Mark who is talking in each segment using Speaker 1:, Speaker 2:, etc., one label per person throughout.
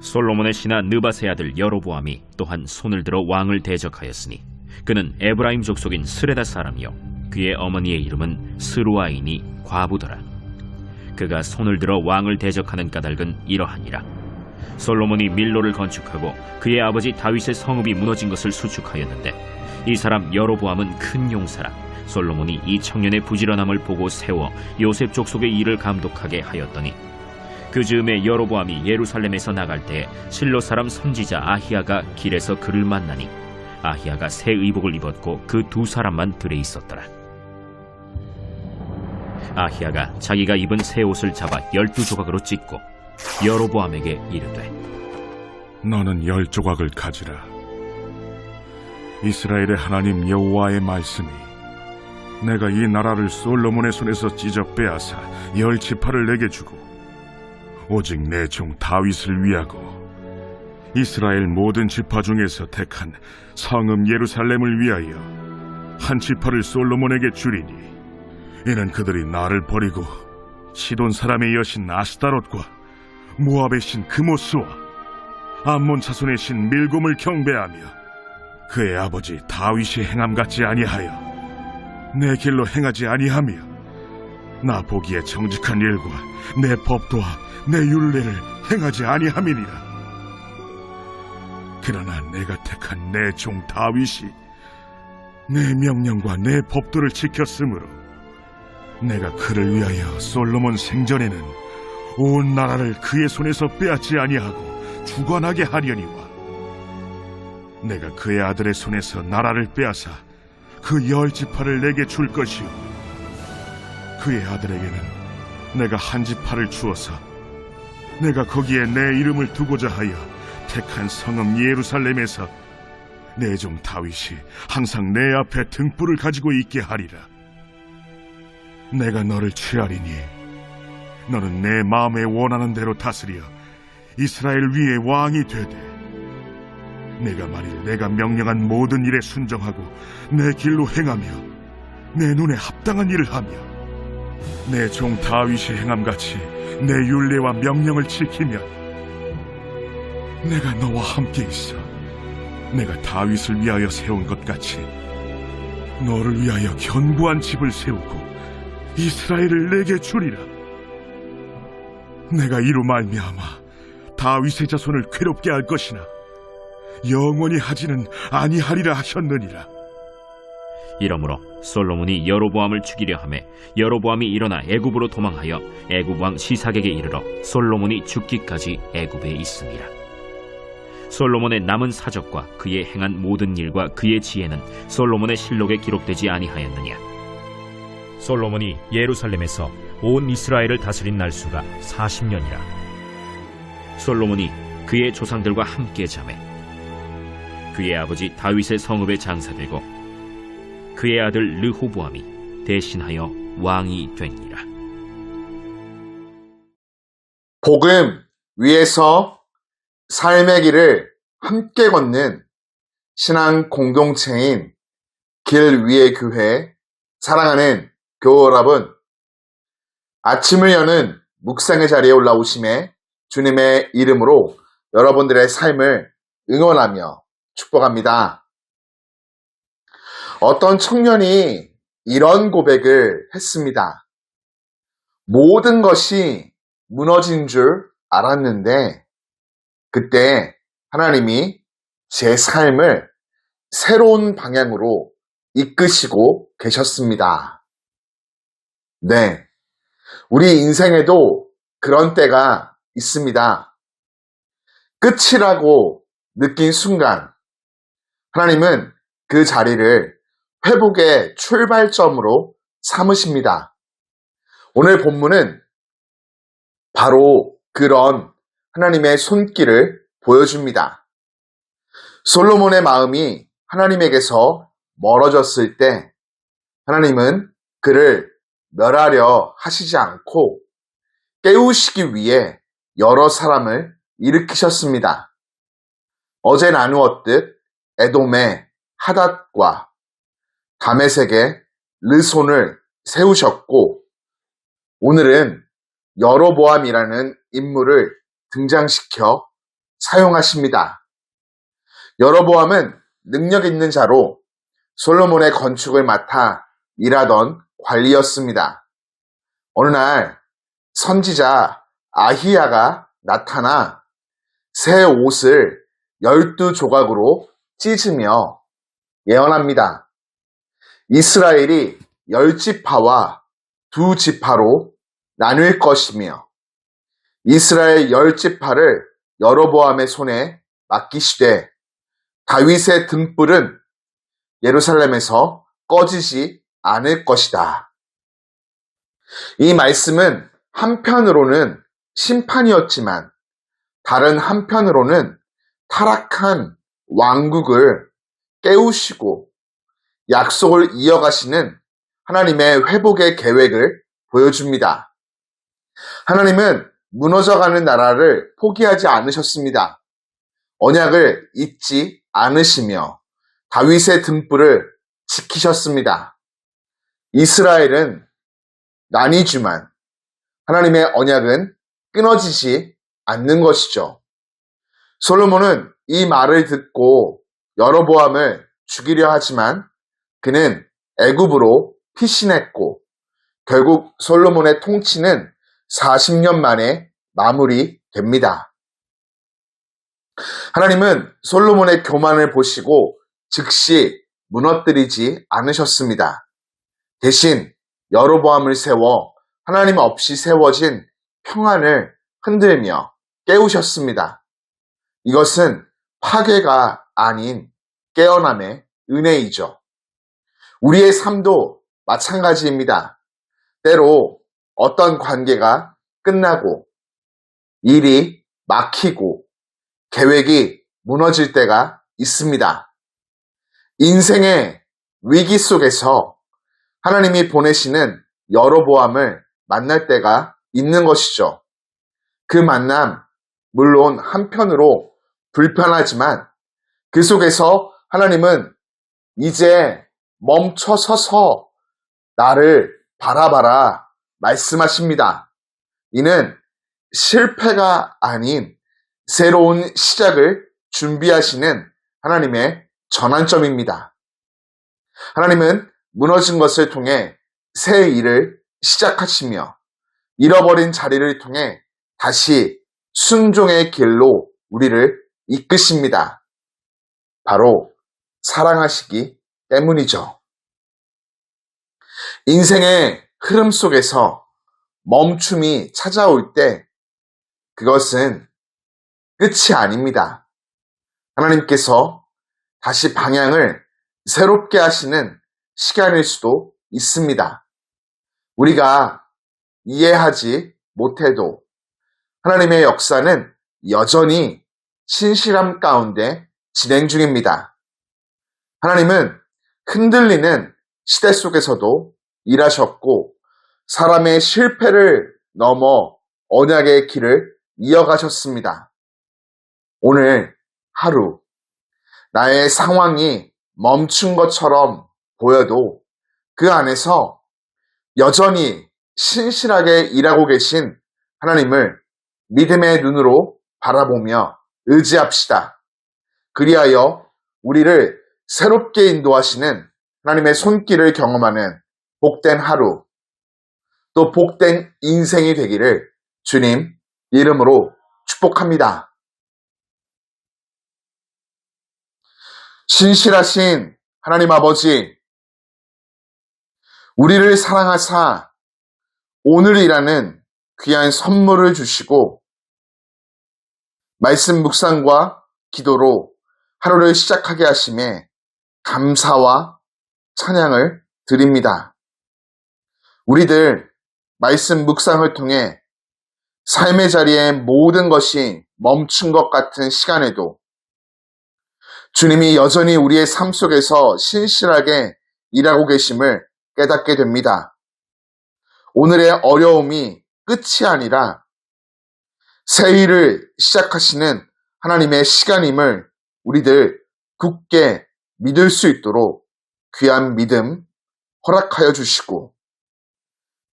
Speaker 1: 솔로몬의 신하 느밧의 아들 여로보암이 또한 손을 들어 왕을 대적하였으니 그는 에브라임 족속인 스레다 사람이요 그의 어머니의 이름은 스루아이니 과부더라. 그가 손을 들어 왕을 대적하는 까닭은 이러하니라. 솔로몬이 밀로를 건축하고 그의 아버지 다윗의 성읍이 무너진 것을 수축하였는데 이 사람 여로보암은 큰 용사라. 솔로몬이 이 청년의 부지런함을 보고 세워 요셉 족속의 일을 감독하게 하였더니 그 즈음에 여로보암이 예루살렘에서 나갈 때 실로 사람 선지자 아히야가 길에서 그를 만나니 아히야가 새 의복을 입었고 그 두 사람만 들에 있었더라. 아히야가 자기가 입은 새 옷을 잡아 12조각으로 찢고 여로보암에게 이르되
Speaker 2: 너는 10조각을 가지라. 이스라엘의 하나님 여호와의 말씀이 내가 이 나라를 솔로몬의 손에서 찢어 빼앗아 10지파를 내게 주고 오직 내 종 다윗을 위하고 이스라엘 모든 지파 중에서 택한 성읍 예루살렘을 위하여 한 지파를 솔로몬에게 주리니 이는 그들이 나를 버리고 시돈 사람의 여신 아스타롯과 모압의 신 그모스와 암몬 자손의 신 밀곰을 경배하며 그의 아버지 다윗이 행함 같지 아니하여 내 길로 행하지 아니하며 나 보기에 정직한 일과 내 법도와 내 율례를 행하지 아니함이니라. 그러나 내가 택한 내 종 다윗이 내 명령과 내 법도를 지켰으므로 내가 그를 위하여 솔로몬 생전에는 온 나라를 그의 손에서 빼앗지 아니하고 주관하게 하려니와 내가 그의 아들의 손에서 나라를 빼앗아 그 10지파를 내게 줄 것이요 그의 아들에게는 내가 한 지파를 주어서 내가 거기에 내 이름을 두고자 하여 택한 성읍 예루살렘에서 내 종 다윗이 항상 내 앞에 등불을 가지고 있게 하리라. 내가 너를 취하리니 너는 내 마음에 원하는 대로 다스려 이스라엘 위에 왕이 되되 내가 만일 내가 명령한 모든 일에 순종하고 내 길로 행하며 내 눈에 합당한 일을 하며 내 종 다윗이 행함같이 내 율례와 명령을 지키면 내가 너와 함께 있어 내가 다윗을 위하여 세운 것 같이 너를 위하여 견고한 집을 세우고 이스라엘을 내게 주리라. 내가 이로 말미암아 다윗의 자손을 괴롭게 할 것이나 영원히 하지는 아니하리라 하셨느니라.
Speaker 1: 이러므로 솔로몬이 여로보암을 죽이려 하매 여로보암이 일어나 애굽으로 도망하여 애굽 왕 시삭에게 이르러 솔로몬이 죽기까지 애굽에 있음이라. 솔로몬의 남은 사적과 그의 행한 모든 일과 그의 지혜는 솔로몬의 실록에 기록되지 아니하였느냐. 솔로몬이 예루살렘에서 온 이스라엘을 다스린 날수가 40년이라. 솔로몬이 그의 조상들과 함께 자매 그의 아버지 다윗의 성읍에 장사되고 그의 아들 르호보암이 대신하여 왕이 되니라.
Speaker 3: 복음 위에서 삶의 길을 함께 걷는 신앙 공동체인 길 위의 교회 사랑하는 교우 여러분, 아침을 여는 묵상의 자리에 올라오심에 주님의 이름으로 여러분들의 삶을 응원하며 축복합니다. 어떤 청년이 이런 고백을 했습니다. 모든 것이 무너진 줄 알았는데 그때 하나님이 제 삶을 새로운 방향으로 이끄시고 계셨습니다. 네, 우리 인생에도 그런 때가 있습니다. 끝이라고 느낀 순간 하나님은 그 자리를 회복의 출발점으로 삼으십니다. 오늘 본문은 바로 그런 하나님의 손길을 보여줍니다. 솔로몬의 마음이 하나님에게서 멀어졌을 때 하나님은 그를 멸하려 하시지 않고 깨우시기 위해 여러 사람을 일으키셨습니다. 어제 나누었듯 에돔의 하닷과 다메섹의 르손을 세우셨고 오늘은 여로보암이라는 인물을 등장시켜 사용하십니다. 여로보암은 능력 있는 자로 솔로몬의 건축을 맡아 일하던 관리였습니다. 어느 날 선지자 아히야가 나타나 새 옷을 12조각으로 찢으며 예언합니다. 이스라엘이 10지파와 2지파로 나뉠 것이며 이스라엘 10지파를 여로보암의 손에 맡기시되 다윗의 등불은 예루살렘에서 꺼지지 않을 것이다. 이 말씀은 한편으로는 심판이었지만 다른 한편으로는 타락한 왕국을 깨우시고 약속을 이어가시는 하나님의 회복의 계획을 보여줍니다. 하나님은 무너져가는 나라를 포기하지 않으셨습니다. 언약을 잊지 않으시며 다윗의 등불을 지키셨습니다. 이스라엘은 나뉘지만 하나님의 언약은 끊어지지 않는 것이죠. 솔로몬은 이 말을 듣고 여로보암을 죽이려 하지만 그는 애굽으로 피신했고 결국 솔로몬의 통치는 40년 만에 마무리됩니다. 하나님은 솔로몬의 교만을 보시고 즉시 무너뜨리지 않으셨습니다. 대신 여로보암을 세워 하나님 없이 세워진 평안을 흔들며 깨우셨습니다. 이것은 파괴가 아닌 깨어남의 은혜이죠. 우리의 삶도 마찬가지입니다. 때로 어떤 관계가 끝나고 일이 막히고 계획이 무너질 때가 있습니다. 인생의 위기 속에서 하나님이 보내시는 여로보암을 만날 때가 있는 것이죠. 그 만남, 물론 한편으로 불편하지만 그 속에서 하나님은 이제 멈춰서서 나를 바라봐라 말씀하십니다. 이는 실패가 아닌 새로운 시작을 준비하시는 하나님의 전환점입니다. 하나님은 무너진 것을 통해 새 일을 시작하시며 잃어버린 자리를 통해 다시 순종의 길로 우리를 이끄십니다. 바로 사랑하시기 때문이죠. 인생의 흐름 속에서 멈춤이 찾아올 때 그것은 끝이 아닙니다. 하나님께서 다시 방향을 새롭게 하시는 시간일 수도 있습니다. 우리가 이해하지 못해도 하나님의 역사는 여전히 신실함 가운데 진행 중입니다. 하나님은 흔들리는 시대 속에서도 일하셨고 사람의 실패를 넘어 언약의 길을 이어가셨습니다. 오늘 하루 나의 상황이 멈춘 것처럼 보여도 그 안에서 여전히 신실하게 일하고 계신 하나님을 믿음의 눈으로 바라보며 의지합시다. 그리하여 우리를 새롭게 인도하시는 하나님의 손길을 경험하는 복된 하루, 또 복된 인생이 되기를 주님 이름으로 축복합니다. 신실하신 하나님 아버지, 우리를 사랑하사 오늘이라는 귀한 선물을 주시고 말씀 묵상과 기도로 하루를 시작하게 하심에 감사와 찬양을 드립니다. 우리들 말씀 묵상을 통해 삶의 자리에 모든 것이 멈춘 것 같은 시간에도 주님이 여전히 우리의 삶 속에서 신실하게 일하고 계심을 깨닫게 됩니다. 오늘의 어려움이 끝이 아니라 새 일을 시작하시는 하나님의 시간임을 우리들 굳게 믿을 수 있도록 귀한 믿음 허락하여 주시고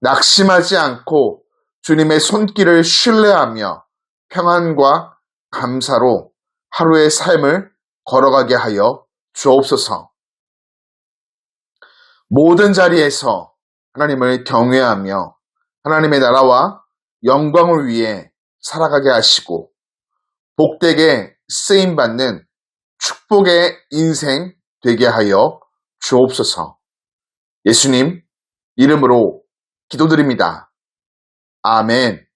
Speaker 3: 낙심하지 않고 주님의 손길을 신뢰하며 평안과 감사로 하루의 삶을 걸어가게 하여 주옵소서. 모든 자리에서 하나님을 경외하며 하나님의 나라와 영광을 위해 살아가게 하시고 복되게 쓰임받는 축복의 인생 되게 하여 주옵소서. 예수님 이름으로 기도드립니다. 아멘.